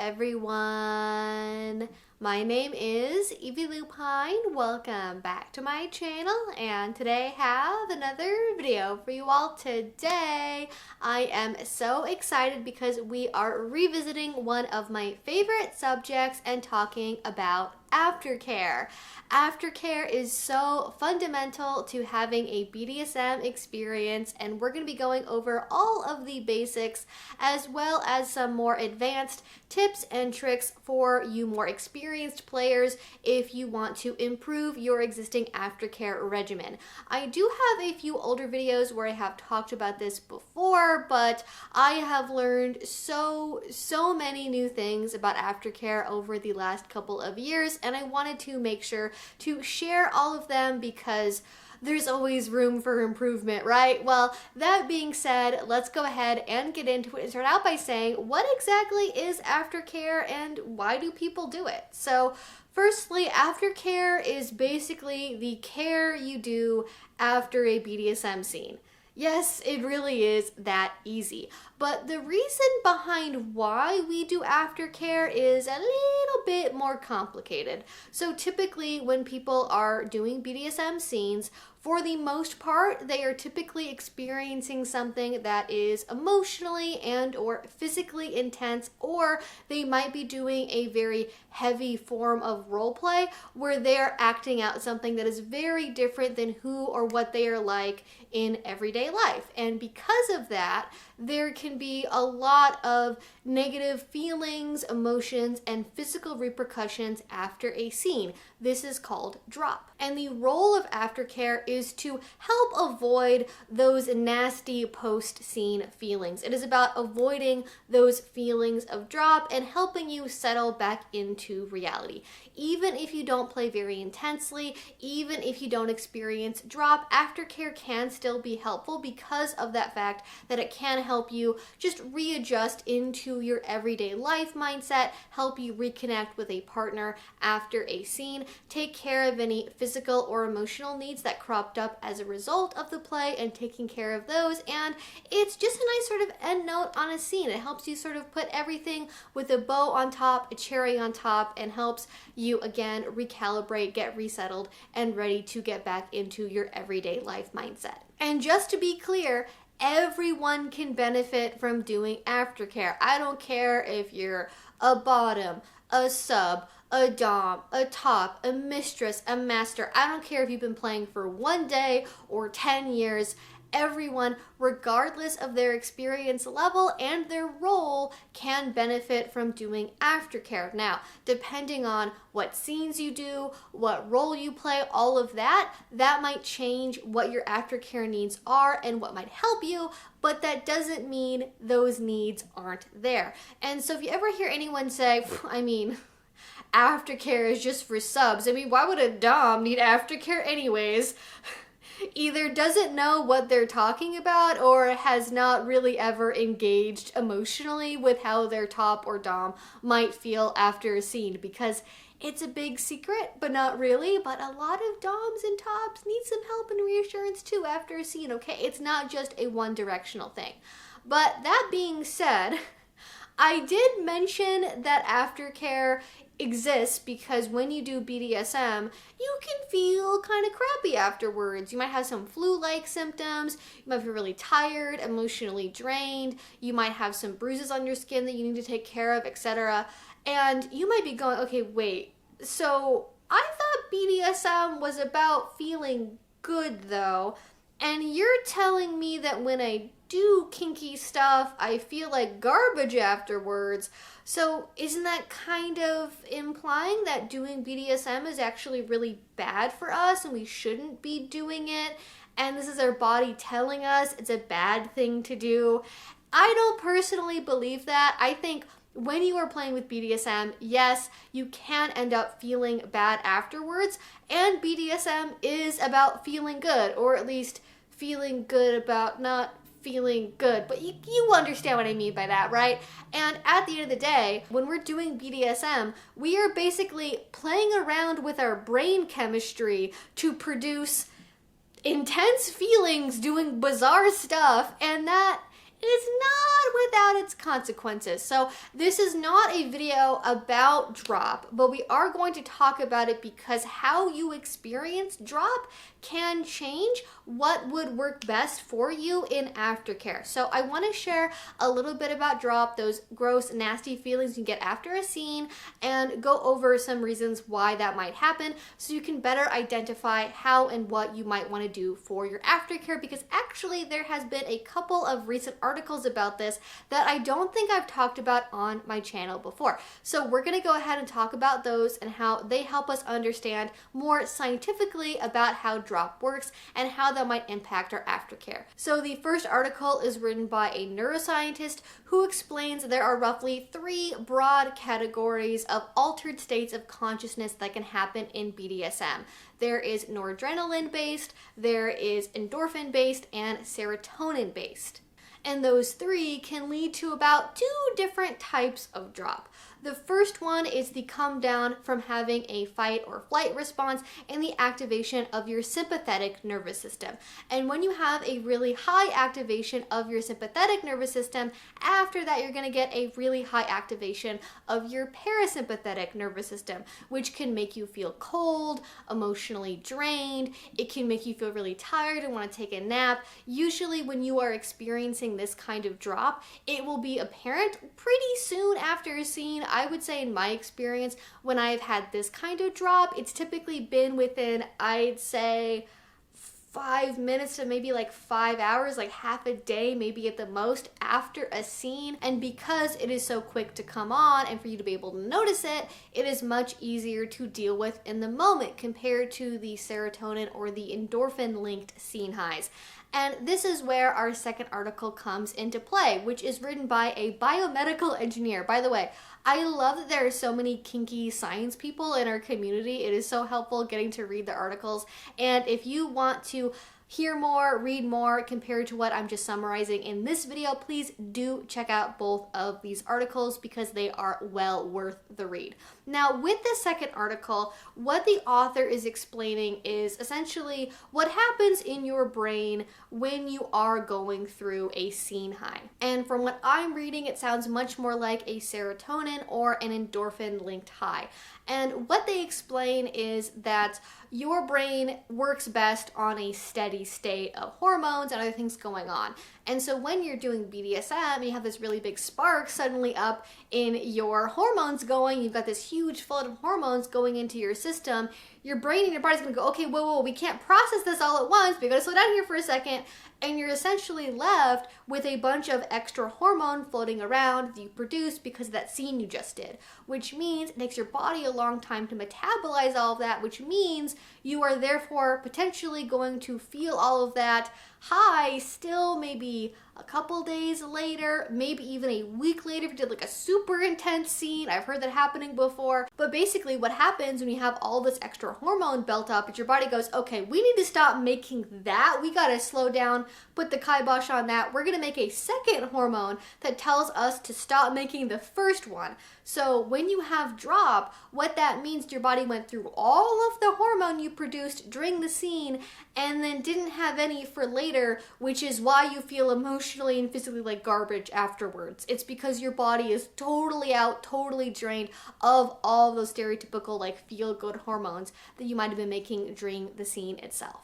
everyone. My name is Evie Lupine. Welcome back to my channel, and today I have another video for you all. Today I am so excited because we are revisiting one of my favorite subjects and talking about aftercare. Aftercare is so fundamental to having a BDSM experience, and we're going to be going over all of the basics as well as some more advanced tips and tricks for you more experienced players if you want to improve your existing aftercare regimen. I do have a few older videos where I have talked about this before, but I have learned so many new things about aftercare over the last couple of years, and I wanted to make sure to share all of them because there's always room for improvement, right? Well, that being said, let's go ahead and get into it and start out by saying, what exactly is aftercare and why do people do it? So firstly, aftercare is basically the care you do after a BDSM scene. Yes, it really is that easy. But the reason behind why we do aftercare is a little bit more complicated. So typically when people are doing BDSM scenes, for the most part, they are typically experiencing something that is emotionally and or physically intense, or they might be doing a very heavy form of role play where they're acting out something that is very different than who or what they are like in everyday life. And because of that, there can be a lot of negative feelings, emotions, and physical repercussions after a scene. This is called drop. And the role of aftercare is to help avoid those nasty post-scene feelings. It is about avoiding those feelings of drop and helping you settle back into reality. Even if you don't play very intensely, even if you don't experience drop, aftercare can still be helpful because of that fact that it can help you just readjust into your everyday life mindset, help you reconnect with a partner after a scene, take care of any physical or emotional needs that cropped up as a result of the play and taking care of those. And it's just a nice sort of end note on a scene. It helps you sort of put everything with a bow on top, a cherry on top, and helps you again recalibrate, get resettled, and ready to get back into your everyday life mindset. And just to be clear, everyone can benefit from doing aftercare. I don't care if you're a bottom, a sub, a dom, a top, a mistress, a master. I don't care if you've been playing for 1 day or 10 years. Everyone, regardless of their experience level and their role, can benefit from doing aftercare. Now, depending on what scenes you do, what role you play, all of that might change what your aftercare needs are and what might help you, but that doesn't mean those needs aren't there. And so if you ever hear anyone say, aftercare is just for subs, why would a dom need aftercare anyways? Either doesn't know what they're talking about or has not really ever engaged emotionally with how their top or dom might feel after a scene, because it's a big secret, but not really. But a lot of doms and tops need some help and reassurance too after a scene, okay? It's not just a one-directional thing. But that being said, I did mention that aftercare exists because when you do BDSM, you can feel kind of crappy afterwards. You might have some flu-like symptoms, you might feel really tired, emotionally drained, you might have some bruises on your skin that you need to take care of, etc. And you might be going, okay, wait, so I thought BDSM was about feeling good though, and you're telling me that when I do kinky stuff, I feel like garbage afterwards. So isn't that kind of implying that doing BDSM is actually really bad for us and we shouldn't be doing it? And this is our body telling us it's a bad thing to do? I don't personally believe that. I think when you are playing with BDSM, yes, you can end up feeling bad afterwards, and BDSM is about feeling good, or at least feeling good about not feeling good, but you understand what I mean by that, right? And at the end of the day, when we're doing BDSM, we are basically playing around with our brain chemistry to produce intense feelings, doing bizarre stuff, and that is not without its consequences. So this is not a video about drop, but we are going to talk about it because how you experience drop can change what would work best for you in aftercare. So I want to share a little bit about drop, those gross, nasty feelings you get after a scene, and go over some reasons why that might happen so you can better identify how and what you might want to do for your aftercare, because actually there has been a couple of recent articles about this that I don't think I've talked about on my channel before. So we're going to go ahead and talk about those and how they help us understand more scientifically about how drop works and how that might impact our aftercare. So the first article is written by a neuroscientist who explains there are roughly 3 broad categories of altered states of consciousness that can happen in BDSM. There is noradrenaline based, there is endorphin based, and serotonin based. And those 3 can lead to about 2 different types of drop. The first one is the come down from having a fight or flight response and the activation of your sympathetic nervous system. And when you have a really high activation of your sympathetic nervous system, after that you're going to get a really high activation of your parasympathetic nervous system, which can make you feel cold, emotionally drained. It can make you feel really tired and want to take a nap. Usually when you are experiencing this kind of drop, it will be apparent pretty soon after a scene. I would say in my experience, when I've had this kind of drop, it's typically been within, I'd say, 5 minutes to maybe like 5 hours, like half a day, maybe at the most, after a scene. And because it is so quick to come on and for you to be able to notice it, it is much easier to deal with in the moment compared to the serotonin or the endorphin linked scene highs. And this is where our second article comes into play, which is written by a biomedical engineer. By the way, I love that there are so many kinky science people in our community. It is so helpful getting to read the articles. And if you want to hear more, read more compared to what I'm just summarizing in this video, please do check out both of these articles because they are well worth the read. Now, with the second article, what the author is explaining is essentially what happens in your brain when you are going through a scene high. And from what I'm reading, it sounds much more like a serotonin or an endorphin linked high. And what they explain is that your brain works best on a steady state of hormones and other things going on. And so when you're doing BDSM, you have this really big spark suddenly up in your hormones going, you've got this huge flood of hormones going into your system, your brain and your body's gonna go, okay, whoa, we can't process this all at once, we gotta slow down here for a second, and you're essentially left with a bunch of extra hormone floating around that you produced because of that scene you just did, which means it takes your body a long time to metabolize all of that, which means you are therefore potentially going to feel all of that high still maybe a couple days later, maybe even a week later if you did like a super intense scene. I've heard that happening before. But basically what happens when you have all this extra hormone built up is your body goes, okay, we need to stop making that. We gotta slow down, put the kibosh on that. We're gonna make a second hormone that tells us to stop making the first one. So when you have drop, what that means, your body went through all of the hormone you produced during the scene and then didn't have any for later, which is why you feel emotionally and physically like garbage afterwards. It's because your body is totally out, totally drained of all those stereotypical like feel-good hormones that you might have been making during the scene itself.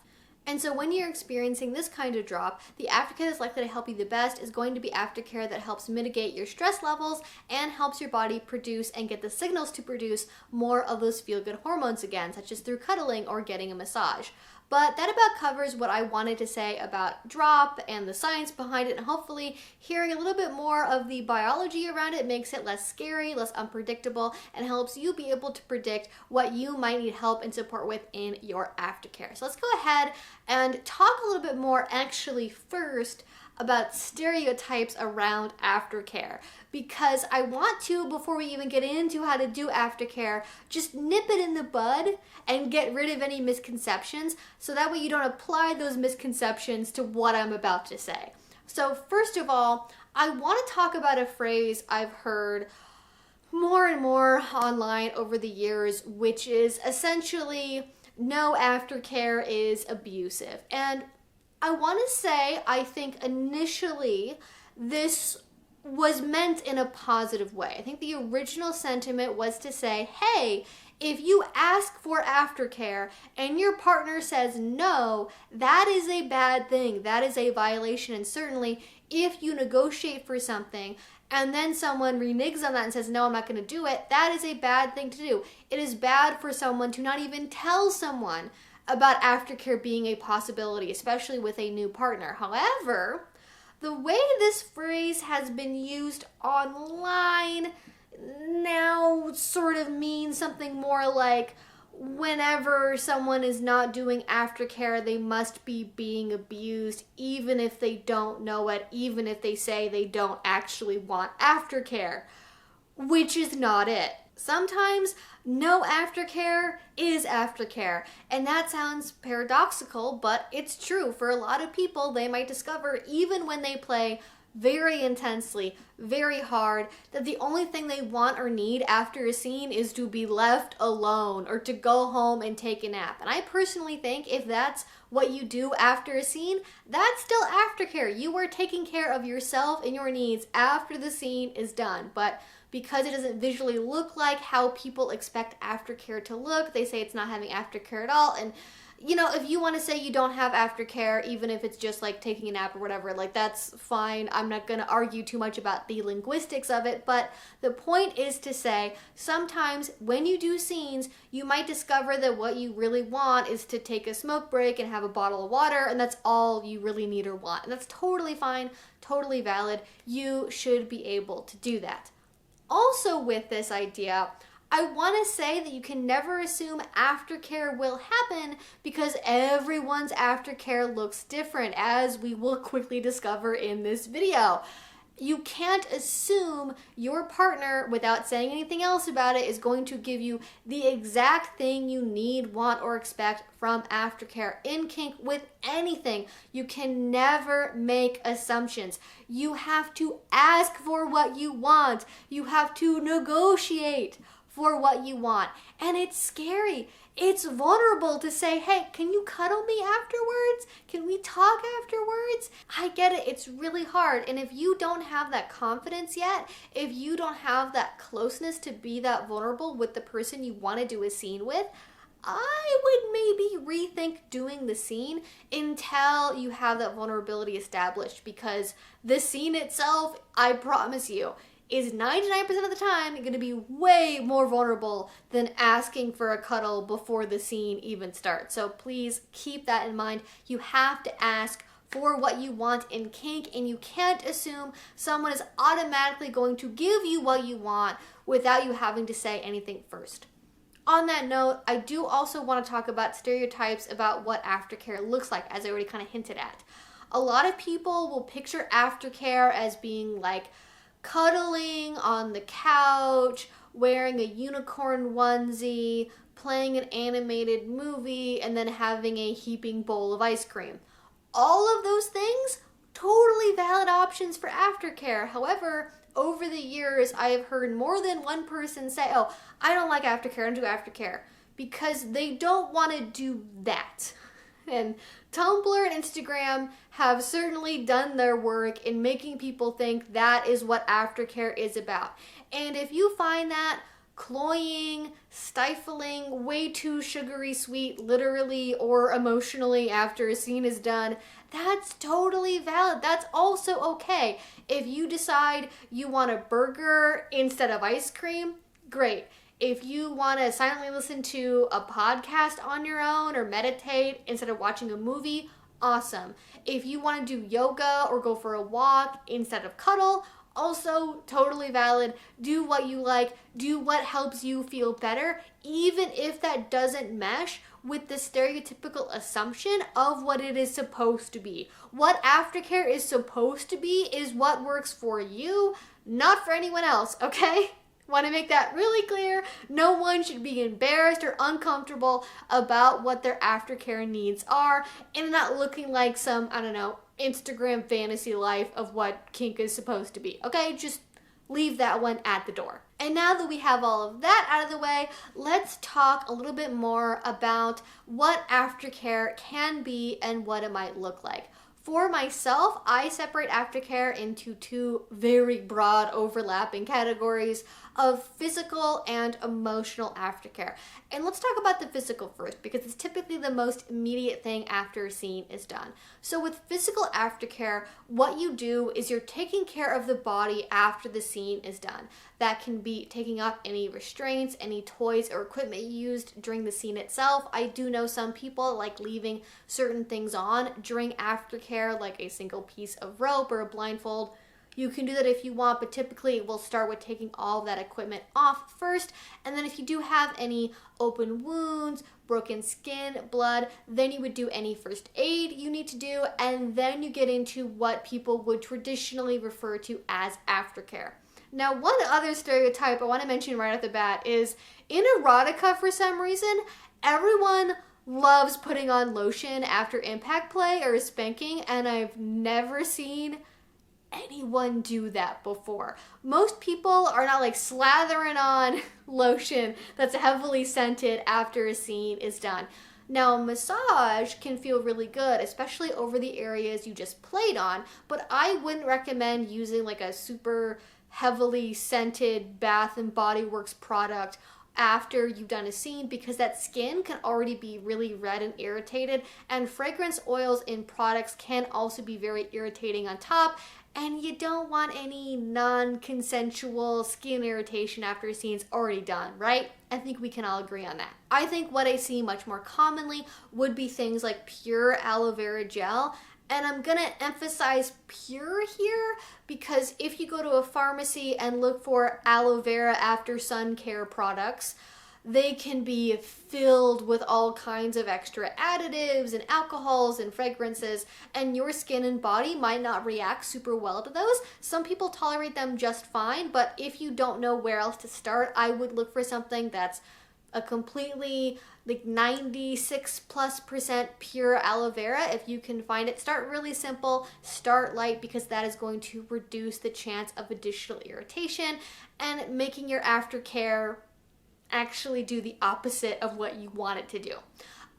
And so when you're experiencing this kind of drop, the aftercare that's likely to help you the best is going to be aftercare that helps mitigate your stress levels and helps your body produce and get the signals to produce more of those feel-good hormones again, such as through cuddling or getting a massage. But that about covers what I wanted to say about drop and the science behind it, and hopefully hearing a little bit more of the biology around it makes it less scary, less unpredictable, and helps you be able to predict what you might need help and support with in your aftercare. So let's go ahead and talk a little bit more actually first about stereotypes around aftercare, because I want to, before we even get into how to do aftercare, just nip it in the bud and get rid of any misconceptions so that way you don't apply those misconceptions to what I'm about to say. So first of all, I want to talk about a phrase I've heard more and more online over the years, which is essentially no aftercare is abusive. And I want to say, I think initially this was meant in a positive way. I think the original sentiment was to say, hey, if you ask for aftercare and your partner says no, that is a bad thing. That is a violation. And certainly if you negotiate for something and then someone reneges on that and says, no, I'm not going to do it, that is a bad thing to do. It is bad for someone to not even tell someone about aftercare being a possibility, especially with a new partner. However, the way this phrase has been used online now sort of means something more like whenever someone is not doing aftercare, they must be being abused, even if they don't know it, even if they say they don't actually want aftercare, which is not it. Sometimes no aftercare is aftercare, and that sounds paradoxical, but it's true. For a lot of people, they might discover, even when they play very intensely, very hard, that the only thing they want or need after a scene is to be left alone or to go home and take a nap. And I personally think if that's what you do after a scene, that's still aftercare. You are taking care of yourself and your needs after the scene is done. But because it doesn't visually look like how people expect aftercare to look, they say it's not having aftercare at all. And you know, if you want to say you don't have aftercare, even if it's just like taking a nap or whatever, like that's fine. I'm not going to argue too much about the linguistics of it, but the point is to say sometimes when you do scenes, you might discover that what you really want is to take a smoke break and have a bottle of water, and that's all you really need or want. And that's totally fine, totally valid. You should be able to do that. Also with this idea, I want to say that you can never assume aftercare will happen because everyone's aftercare looks different, as we will quickly discover in this video. You can't assume your partner, without saying anything else about it, is going to give you the exact thing you need, want, or expect from aftercare. In kink, with anything, you can never make assumptions. You have to ask for what you want. You have to negotiate for what you want. And it's scary. It's vulnerable to say, hey, can you cuddle me afterwards? Can we talk afterwards? I get it. It's really hard. And if you don't have that confidence yet, if you don't have that closeness to be that vulnerable with the person you want to do a scene with, I would maybe rethink doing the scene until you have that vulnerability established, because the scene itself, I promise you, is 99% of the time going to be way more vulnerable than asking for a cuddle before the scene even starts. So please keep that in mind. You have to ask for what you want in kink, and you can't assume someone is automatically going to give you what you want without you having to say anything first. On that note, I do also want to talk about stereotypes about what aftercare looks like, as I already kind of hinted at. A lot of people will picture aftercare as being like cuddling on the couch, wearing a unicorn onesie, playing an animated movie, and then having a heaping bowl of ice cream. All of those things, totally valid options for aftercare. However, over the years, I have heard more than one person say, oh, I don't like aftercare, I don't do aftercare, because they don't want to do that. And Tumblr and Instagram have certainly done their work in making people think that is what aftercare is about. And if you find that cloying, stifling, way too sugary sweet, literally or emotionally, after a scene is done, that's totally valid. That's also okay. If you decide you want a burger instead of ice cream, great. If you want to silently listen to a podcast on your own or meditate instead of watching a movie, awesome. If you want to do yoga or go for a walk instead of cuddle, also totally valid. Do what you like. Do what helps you feel better, even if that doesn't mesh with the stereotypical assumption of what it is supposed to be. What aftercare is supposed to be is what works for you, not for anyone else, okay? Want to make that really clear. No one should be embarrassed or uncomfortable about what their aftercare needs are and not looking like some, I don't know, Instagram fantasy life of what kink is supposed to be. Okay, just leave that one at the door. And now that we have all of that out of the way, let's talk a little bit more about what aftercare can be and what it might look like. For myself, I separate aftercare into two very broad overlapping categories of physical and emotional aftercare. And let's talk about the physical first because it's typically the most immediate thing after a scene is done. So with physical aftercare, what you do is you're taking care of the body after the scene is done. That can be taking off any restraints, any toys or equipment used during the scene itself. I do know some people like leaving certain things on during aftercare, like a single piece of rope or a blindfold. You can do that if you want, but typically we'll start with taking all of that equipment off first. And then if you do have any open wounds, broken skin, blood, then you would do any first aid you need to do. And then you get into what people would traditionally refer to as aftercare. Now, one other stereotype I want to mention right off the bat is in erotica, for some reason, everyone loves putting on lotion after impact play or spanking, and I've never seen anyone do that before. Most people are not like slathering on lotion that's heavily scented after a scene is done. Now, massage can feel really good, especially over the areas you just played on, but I wouldn't recommend using like a super heavily scented Bath and Body Works product after you've done a scene because that skin can already be really red and irritated, and fragrance oils in products can also be very irritating on top, and you don't want any non-consensual skin irritation after a scene's already done, right? I think we can all agree on that. I think what I see much more commonly would be things like pure aloe vera gel. And I'm gonna emphasize pure here because if you go to a pharmacy and look for aloe vera after sun care products, they can be filled with all kinds of extra additives and alcohols and fragrances, and your skin and body might not react super well to those. Some people tolerate them just fine, but if you don't know where else to start, I would look for something that's a completely like 96+% pure aloe vera. If you can find it, start really simple, start light, because that is going to reduce the chance of additional irritation and making your aftercare actually do the opposite of what you want it to do.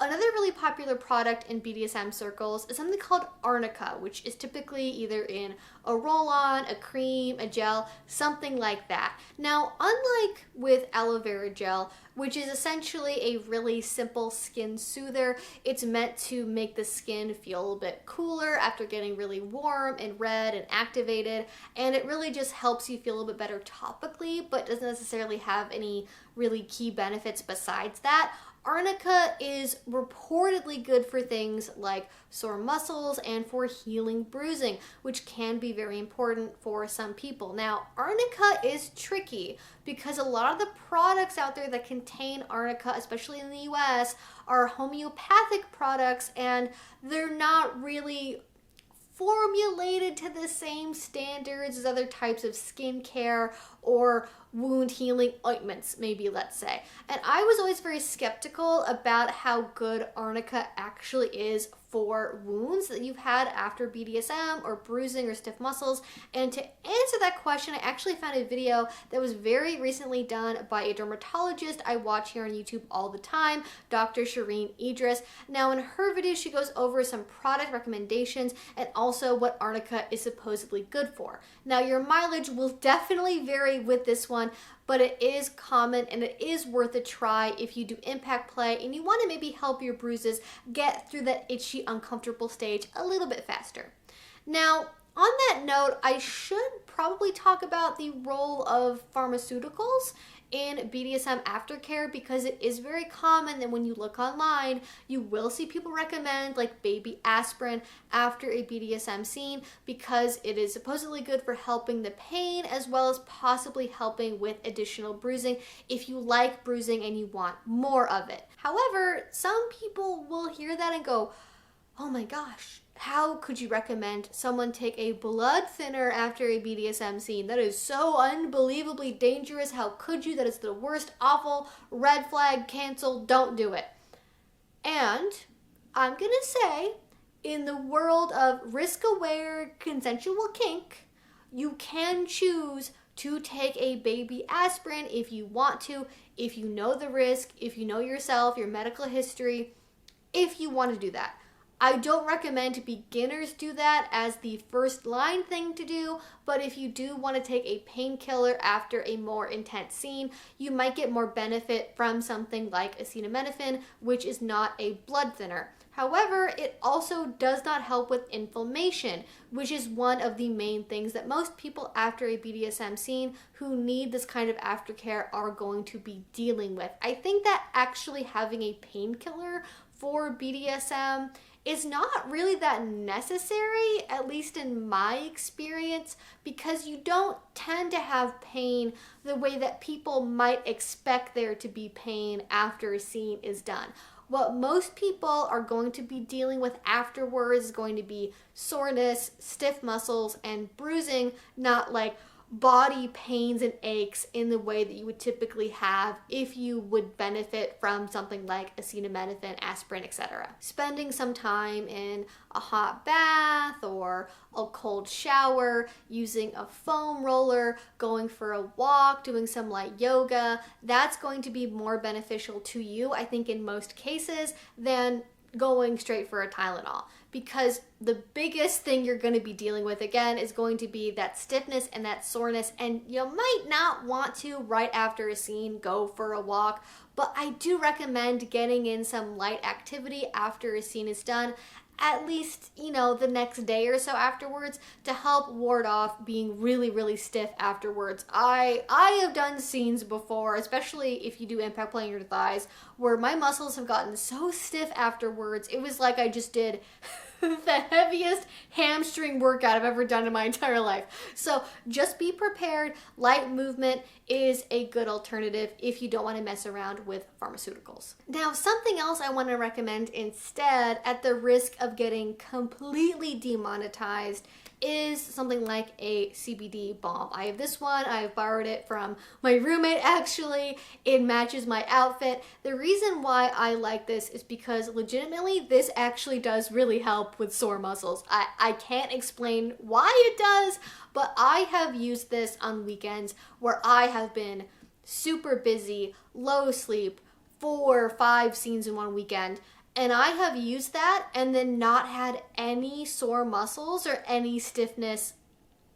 Another really popular product in BDSM circles is something called arnica, which is typically either in a roll-on, a cream, a gel, something like that. Now, unlike with aloe vera gel, which is essentially a really simple skin soother, it's meant to make the skin feel a little bit cooler after getting really warm and red and activated, and it really just helps you feel a little bit better topically, but doesn't necessarily have any really key benefits besides that. Arnica is reportedly good for things like sore muscles and for healing bruising, which can be very important for some people. Now, arnica is tricky because a lot of the products out there that contain arnica, especially in the US, are homeopathic products, and they're not really formulated to the same standards as other types of skincare or wound healing ointments, maybe, let's say. And I was always very skeptical about how good arnica actually is for wounds that you've had after BDSM or bruising or stiff muscles. And to answer that question, I actually found a video that was very recently done by a dermatologist I watch here on YouTube all the time, Dr. Shireen Idris. Now, in her video, she goes over some product recommendations and also what arnica is supposedly good for. Now, your mileage will definitely vary with this one, but it is common and it is worth a try if you do impact play and you want to maybe help your bruises get through that itchy, uncomfortable stage a little bit faster. Now, on that note, I should probably talk about the role of pharmaceuticals in BDSM aftercare, because it is very common that when you look online, you will see people recommend like baby aspirin after a BDSM scene because it is supposedly good for helping the pain as well as possibly helping with additional bruising if you like bruising and you want more of it. However, some people will hear that and go, oh my gosh, how could you recommend someone take a blood thinner after a BDSM scene? That is so unbelievably dangerous. How could you? That is the worst, awful, red flag, cancel, don't do it. And I'm gonna say, in the world of risk-aware, consensual kink, you can choose to take a baby aspirin if you want to, if you know the risk, if you know yourself, your medical history, if you want to do that. I don't recommend beginners do that as the first line thing to do, but if you do want to take a painkiller after a more intense scene, you might get more benefit from something like acetaminophen, which is not a blood thinner. However, it also does not help with inflammation, which is one of the main things that most people after a BDSM scene who need this kind of aftercare are going to be dealing with. I think that actually having a painkiller for BDSM is not really that necessary, at least in my experience, because you don't tend to have pain the way that people might expect there to be pain after a scene is done. What most people are going to be dealing with afterwards is going to be soreness, stiff muscles, and bruising, not like body pains and aches in the way that you would typically have if you would benefit from something like acetaminophen, aspirin, etc. Spending some time in a hot bath or a cold shower, using a foam roller, going for a walk, doing some light yoga, that's going to be more beneficial to you, I think, in most cases than going straight for a Tylenol, because the biggest thing you're going to be dealing with again is going to be that stiffness and that soreness, and you might not want to right after a scene go for a walk, but I do recommend getting in some light activity after a scene is done, at least, the next day or so afterwards, to help ward off being really, really stiff afterwards. I have done scenes before, especially if you do impact play on your thighs, where my muscles have gotten so stiff afterwards, it was like I just did the heaviest hamstring workout I've ever done in my entire life. So just be prepared. Light movement is a good alternative if you don't want to mess around with pharmaceuticals. Now, something else I want to recommend instead, at the risk of getting completely demonetized, is something like a CBD balm. I have this one. I've borrowed it from my roommate, actually. It matches my outfit. The reason why I like this is because legitimately this actually does really help with sore muscles. I can't explain why it does, but I have used this on weekends where I have been super busy, low sleep, 4 or 5 scenes in one weekend, and I have used that and then not had any sore muscles or any stiffness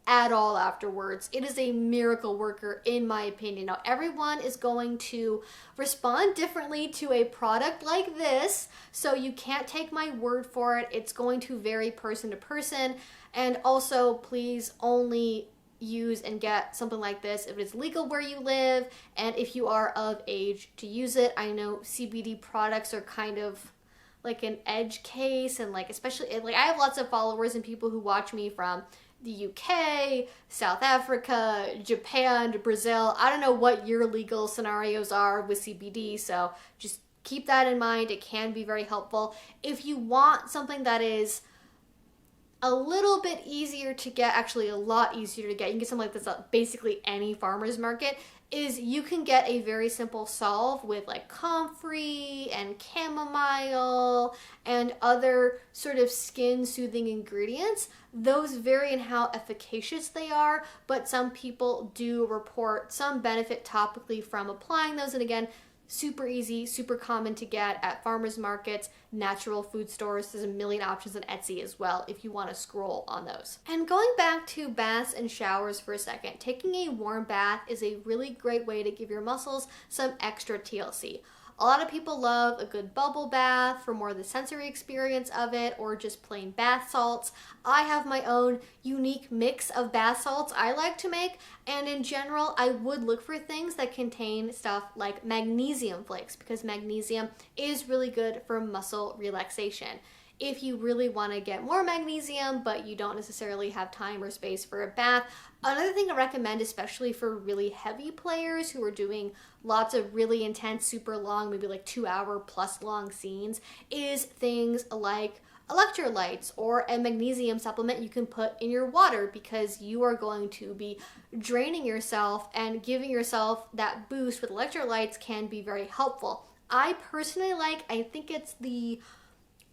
at all afterwards. It is a miracle worker, in my opinion. Now, everyone is going to respond differently to a product like this, so you can't take my word for it. It's going to vary person to person. And also, please only use and get something like this if it's legal where you live and if you are of age to use it. I know CBD products are kind of like an edge case, and especially I have lots of followers and people who watch me from the UK, South Africa, Japan, Brazil. I don't know what your legal scenarios are with CBD, so just keep that in mind. It can be very helpful. If you want something that is a little bit easier to get, actually a lot easier to get, you can get something like this at basically any farmer's market, is you can get a very simple salve with comfrey and chamomile and other sort of skin soothing ingredients. Those vary in how efficacious they are, but some people do report some benefit topically from applying those. And again, super easy, super common to get at farmers markets, natural food stores. There's a million options on Etsy as well if you want to scroll on those. And going back to baths and showers for a second, taking a warm bath is a really great way to give your muscles some extra TLC. A lot of people love a good bubble bath for more of the sensory experience of it, or just plain bath salts. I have my own unique mix of bath salts I like to make, and in general, I would look for things that contain stuff like magnesium flakes, because magnesium is really good for muscle relaxation. If you really want to get more magnesium, but you don't necessarily have time or space for a bath, another thing I recommend, especially for really heavy players who are doing lots of really intense, super long, maybe 2-hour plus long scenes, is things like electrolytes or a magnesium supplement you can put in your water, because you are going to be draining yourself, and giving yourself that boost with electrolytes can be very helpful. I personally I think it's the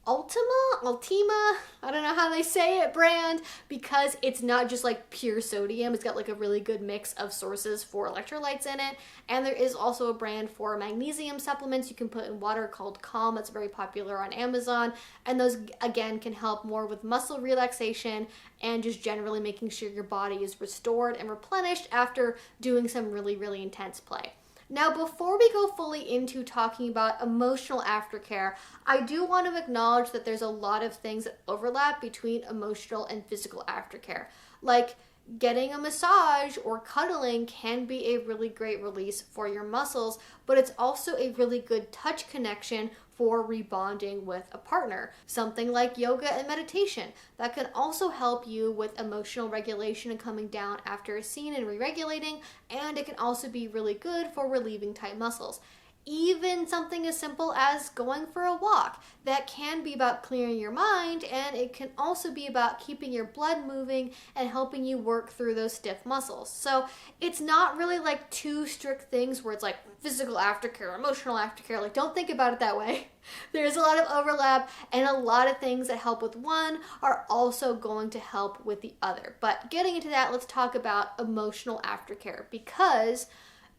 Ultima, I don't know how they say it, brand, because it's not just like pure sodium. It's got like a really good mix of sources for electrolytes in it. And there is also a brand for magnesium supplements you can put in water called Calm. That's very popular on Amazon. And those, again, can help more with muscle relaxation and just generally making sure your body is restored and replenished after doing some really, really intense play. Now, before we go fully into talking about emotional aftercare, I do want to acknowledge that there's a lot of things that overlap between emotional and physical aftercare. Like getting a massage or cuddling can be a really great release for your muscles, but it's also a really good touch connection for rebonding with a partner. Something like yoga and meditation that can also help you with emotional regulation and coming down after a scene and re-regulating, and it can also be really good for relieving tight muscles. Even something as simple as going for a walk, that can be about clearing your mind, and it can also be about keeping your blood moving and helping you work through those stiff muscles. So it's not really like two strict things where it's like physical aftercare, emotional aftercare. Like, don't think about it that way. There's a lot of overlap, and a lot of things that help with one are also going to help with the other. But getting into that, let's talk about emotional aftercare, because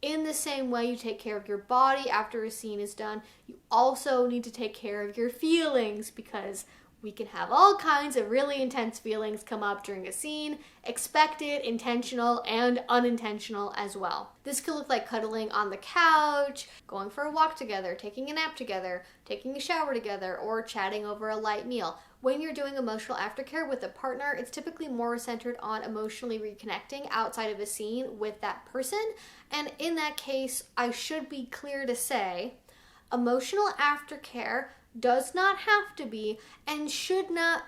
in the same way you take care of your body after a scene is done, you also need to take care of your feelings, because we can have all kinds of really intense feelings come up during a scene, expected, intentional, and unintentional as well. This could look like cuddling on the couch, going for a walk together, taking a nap together, taking a shower together, or chatting over a light meal. When you're doing emotional aftercare with a partner, it's typically more centered on emotionally reconnecting outside of a scene with that person. And in that case, I should be clear to say, emotional aftercare does not have to be and should not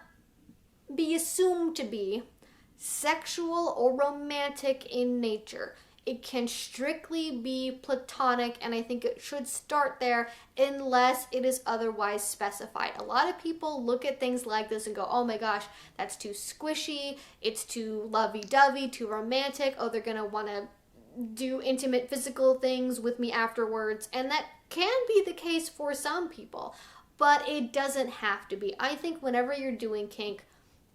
be assumed to be sexual or romantic in nature. It can strictly be platonic, and I think it should start there unless it is otherwise specified. A lot of people look at things like this and go, oh my gosh, that's too squishy, it's too lovey-dovey, too romantic, oh, they're gonna wanna do intimate physical things with me afterwards, and that can be the case for some people, but it doesn't have to be. I think whenever you're doing kink,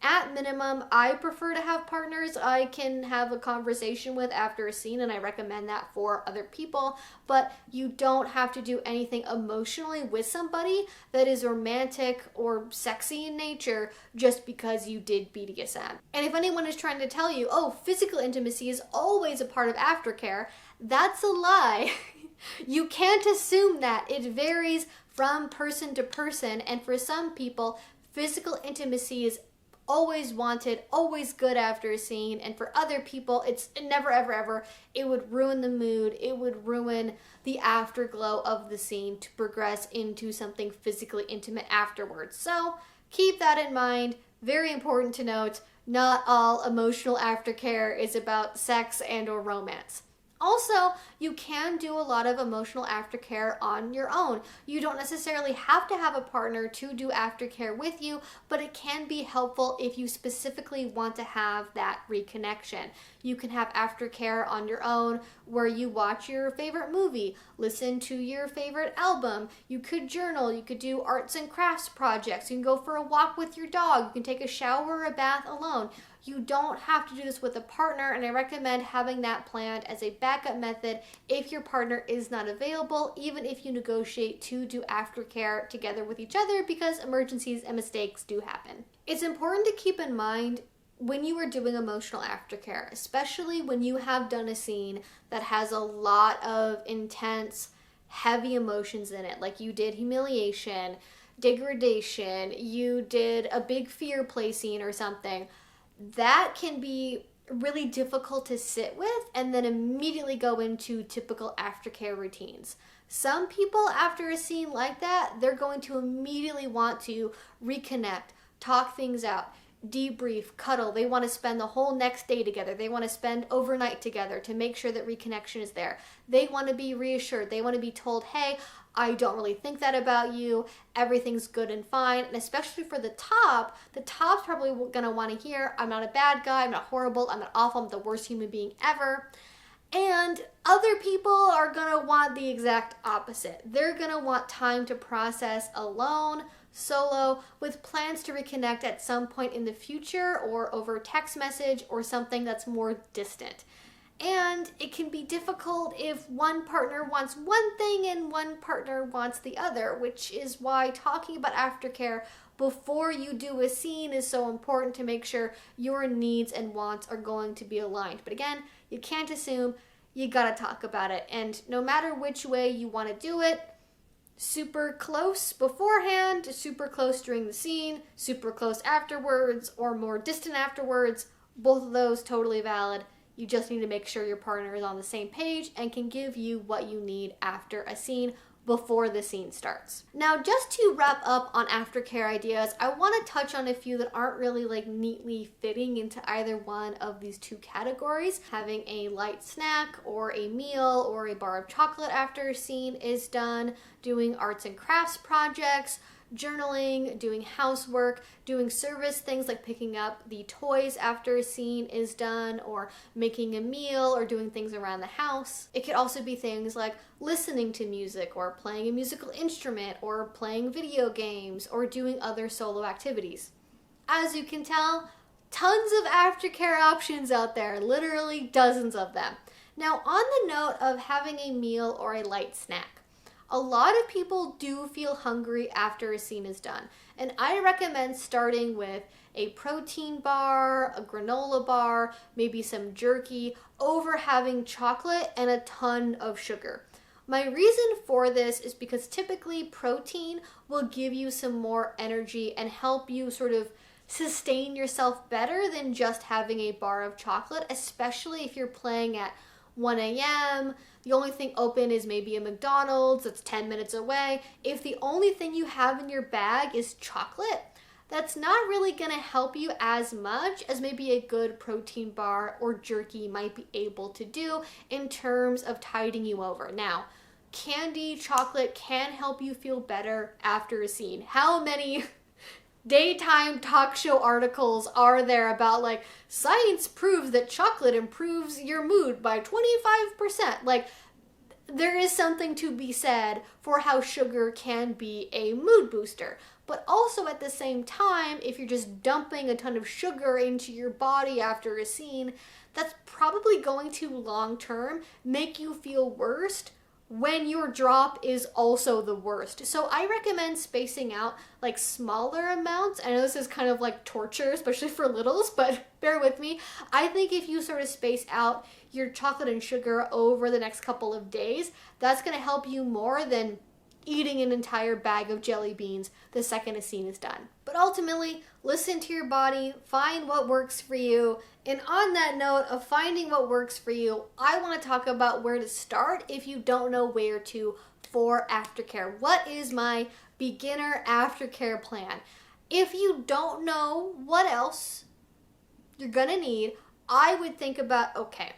at minimum, I prefer to have partners I can have a conversation with after a scene, and I recommend that for other people, but you don't have to do anything emotionally with somebody that is romantic or sexy in nature just because you did BDSM. And if anyone is trying to tell you, oh, physical intimacy is always a part of aftercare, that's a lie. You can't assume that. It varies from person to person, and for some people, physical intimacy is always wanted, always good after a scene, and for other people, it's never, ever, ever. It would ruin the mood. It would ruin the afterglow of the scene to progress into something physically intimate afterwards. So keep that in mind. Very important to note, not all emotional aftercare is about sex and or romance. Also, you can do a lot of emotional aftercare on your own. You don't necessarily have to have a partner to do aftercare with you, but it can be helpful if you specifically want to have that reconnection. You can have aftercare on your own where you watch your favorite movie, listen to your favorite album, you could journal, you could do arts and crafts projects, you can go for a walk with your dog, you can take a shower or a bath alone. You don't have to do this with a partner, and I recommend having that planned as a backup method if your partner is not available, even if you negotiate to do aftercare together with each other, because emergencies and mistakes do happen. It's important to keep in mind when you are doing emotional aftercare, especially when you have done a scene that has a lot of intense, heavy emotions in it, like you did humiliation, degradation, you did a big fear play scene or something, that can be really difficult to sit with and then immediately go into typical aftercare routines. Some people, after a scene like that, they're going to immediately want to reconnect, talk things out, debrief, cuddle. They want to spend the whole next day together. They want to spend overnight together to make sure that reconnection is there. They want to be reassured. They want to be told, hey, I don't really think that about you. Everything's good and fine. And especially for the top's probably going to want to hear, I'm not a bad guy, I'm not horrible, I'm not awful, I'm the worst human being ever. And other people are going to want the exact opposite. They're going to want time to process alone, solo, with plans to reconnect at some point in the future or over text message or something that's more distant. And it can be difficult if one partner wants one thing and one partner wants the other, which is why talking about aftercare before you do a scene is so important to make sure your needs and wants are going to be aligned. But again, you can't assume, you gotta talk about it. And no matter which way you want to do it, super close beforehand, super close during the scene, super close afterwards, or more distant afterwards, both of those totally valid. You just need to make sure your partner is on the same page and can give you what you need after a scene before the scene starts. Now, just to wrap up on aftercare ideas, I want to touch on a few that aren't really like neatly fitting into either one of these two categories. Having a light snack or a meal or a bar of chocolate after a scene is done, doing arts and crafts projects, journaling, doing housework, doing service things like picking up the toys after a scene is done, or making a meal, or doing things around the house. It could also be things like listening to music, or playing a musical instrument, or playing video games, or doing other solo activities. As you can tell, tons of aftercare options out there, literally dozens of them. Now, on the note of having a meal or a light snack, a lot of people do feel hungry after a scene is done, and I recommend starting with a protein bar, a granola bar, maybe some jerky, over having chocolate and a ton of sugar. My reason for this is because typically protein will give you some more energy and help you sort of sustain yourself better than just having a bar of chocolate, especially if you're playing at 1 a.m., the only thing open is maybe a McDonald's that's 10 minutes away. If the only thing you have in your bag is chocolate, that's not really going to help you as much as maybe a good protein bar or jerky might be able to do in terms of tiding you over. Now, candy, chocolate can help you feel better after a scene. How many daytime talk show articles are there about like science proves that chocolate improves your mood by 25%? Like, there is something to be said for how sugar can be a mood booster. But also at the same time, if you're just dumping a ton of sugar into your body after a scene, that's probably going to long term make you feel worse when your drop is also the worst. So I recommend spacing out like smaller amounts. I know this is kind of like torture, especially for littles, but bear with me. I think if you sort of space out your chocolate and sugar over the next couple of days, that's gonna help you more than eating an entire bag of jelly beans the second a scene is done. But ultimately, listen to your body, find what works for you. And on that note of finding what works for you, I want to talk about where to start if you don't know where to for aftercare. What is my beginner aftercare plan? If you don't know what else you're gonna need, I would think about, okay,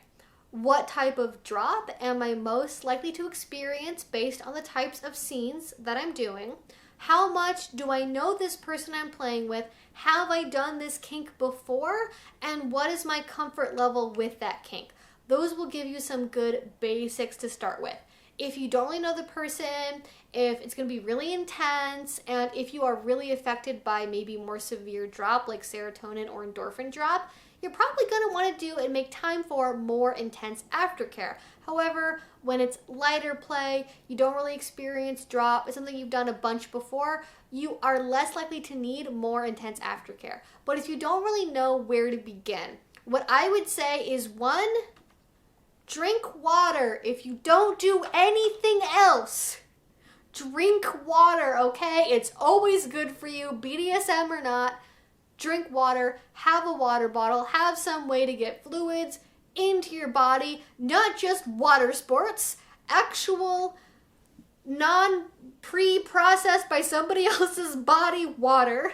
what type of drop am I most likely to experience based on the types of scenes that I'm doing? How much do I know this person I'm playing with? Have I done this kink before? And what is my comfort level with that kink? Those will give you some good basics to start with. If you don't really know the person, if it's going to be really intense, and if you are really affected by maybe more severe drop like serotonin or endorphin drop, you're probably going to want to do and make time for more intense aftercare. However, when it's lighter play, you don't really experience drop, it's something you've done a bunch before, you are less likely to need more intense aftercare. But if you don't really know where to begin, what I would say is 1, drink water. If you don't do anything else, drink water, okay? It's always good for you, BDSM or not. Drink water, have a water bottle, have some way to get fluids into your body, not just water sports, actual non-pre-processed by somebody else's body water.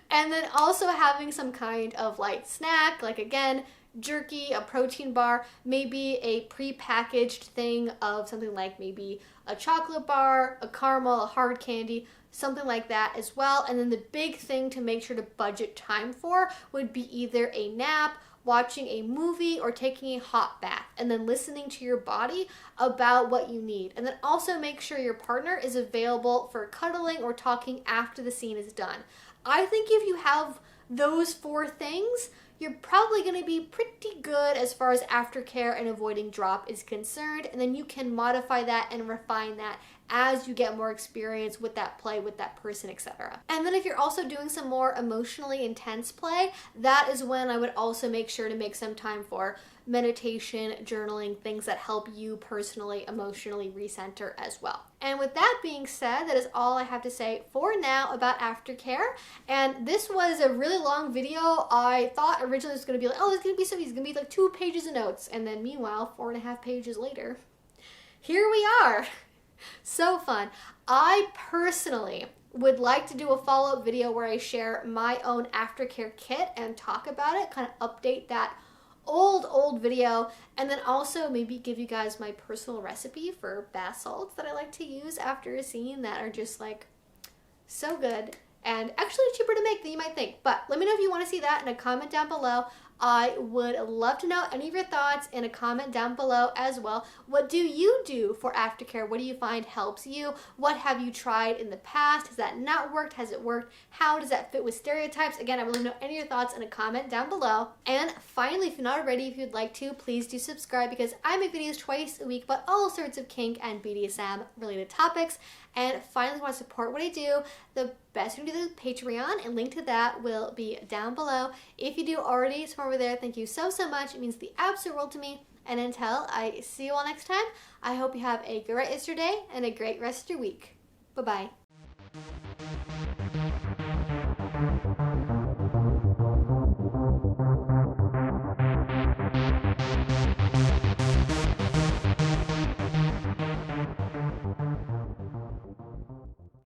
And then also having some kind of light snack, like again, jerky, a protein bar, maybe a pre-packaged thing of something like maybe a chocolate bar, a caramel, a hard candy, something like that as well. And then the big thing to make sure to budget time for would be either a nap watching a movie or taking a hot bath, and then listening to your body about what you need. And then also make sure your partner is available for cuddling or talking after the scene is done. I think if you have those 4 things, you're probably going to be pretty good as far as aftercare and avoiding drop is concerned, and then you can modify that and refine that as you get more experience with that play, with that person, etc. And then if you're also doing some more emotionally intense play, that is when I would also make sure to make some time for meditation, journaling, things that help you personally, emotionally recenter as well. And with that being said, that is all I have to say for now about aftercare. And this was a really long video. I thought originally it was going to be like, oh, it's going to be so easy. It's going to be like 2 pages of notes. And then meanwhile, 4.5 pages later, here we are. So fun. I personally would like to do a follow-up video where I share my own aftercare kit and talk about it, kind of update that old video, and then also maybe give you guys my personal recipe for bath salts that I like to use after a scene that are just like so good and actually cheaper to make than you might think. But let me know if you want to see that in a comment down below. I would love to know any of your thoughts in a comment down below as well. What do you do for aftercare? What do you find helps you? What have you tried in the past? Has that not worked? Has it worked? How does that fit with stereotypes? Again, I would love to know any of your thoughts in a comment down below. And finally, if you're not already, if you'd like to, please do subscribe because I make videos twice a week about all sorts of kink and BDSM related topics. And finally, if you want to support what I do, the best you can do is Patreon, and link to that will be down below. If you do already, it's from over there. Thank you so much. It means the absolute world to me. And until I see you all next time, I hope you have a great rest of your day and a great rest of your week. Bye-bye.